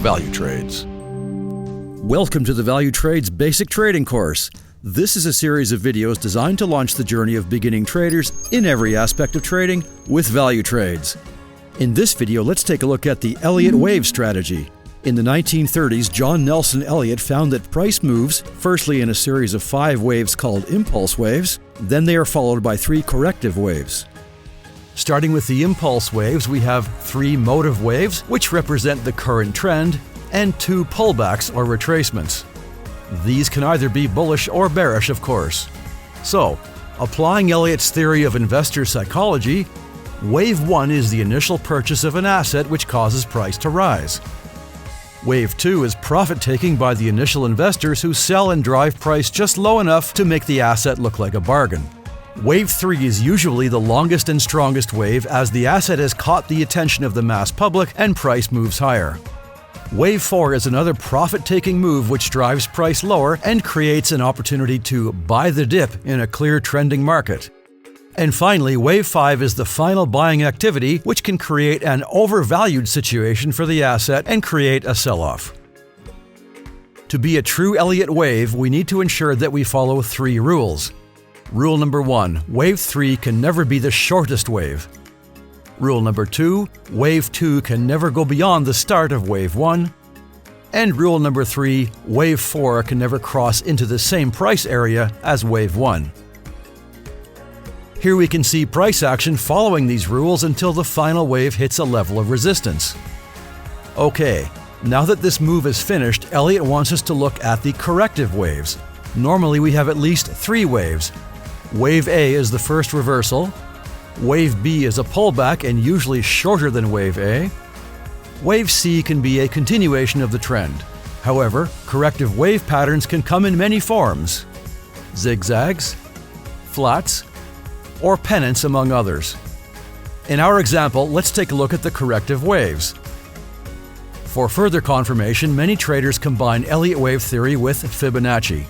Valutrades. Welcome to the Valutrades Basic Trading Course. This is a series of videos designed to launch the journey of beginning traders in every aspect of trading with Valutrades. In this video, let's take a look at the Elliot Wave Strategy. In the 1930s, John Nelson Elliot found that price moves, firstly in a series of 5 waves called impulse waves, then they are followed by 3 corrective waves. Starting with the impulse waves, we have 3 motive waves, which represent the current trend, and 2 pullbacks or retracements. These can either be bullish or bearish, of course. So, applying Elliott's theory of investor psychology, Wave 1 is the initial purchase of an asset which causes price to rise. Wave 2 is profit-taking by the initial investors who sell and drive price just low enough to make the asset look like a bargain. Wave 3 is usually the longest and strongest wave as the asset has caught the attention of the mass public and price moves higher. Wave 4 is another profit-taking move which drives price lower and creates an opportunity to buy the dip in a clear trending market. And finally, Wave 5 is the final buying activity which can create an overvalued situation for the asset and create a sell-off. To be a true Elliott wave, we need to ensure that we follow 3 rules. Rule number 1, Wave 3 can never be the shortest wave. Rule number 2, Wave 2 can never go beyond the start of Wave 1. And rule number 3, Wave 4 can never cross into the same price area as Wave 1. Here we can see price action following these rules until the final wave hits a level of resistance. Okay, now that this move is finished, Elliot wants us to look at the corrective waves. Normally we have at least 3 waves. Wave A is the first reversal. Wave B is a pullback and usually shorter than Wave A. Wave C can be a continuation of the trend. However, corrective wave patterns can come in many forms: zigzags, flats, or pennants, among others. In our example, let's take a look at the corrective waves. For further confirmation, many traders combine Elliott wave theory with Fibonacci.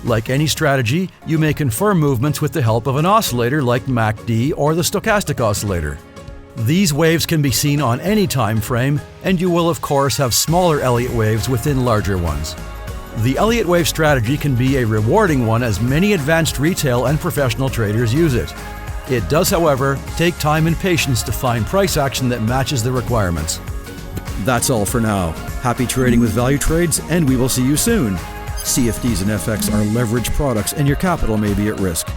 Like any strategy, you may confirm movements with the help of an oscillator like MACD or the stochastic oscillator. These waves can be seen on any time frame, and you will of course have smaller Elliott waves within larger ones. The Elliott wave strategy can be a rewarding one as many advanced retail and professional traders use it. It does, however, take time and patience to find price action that matches the requirements. That's all for now. Happy trading with Valutrades, and we will see you soon. CFDs and FX are leveraged products and your capital may be at risk.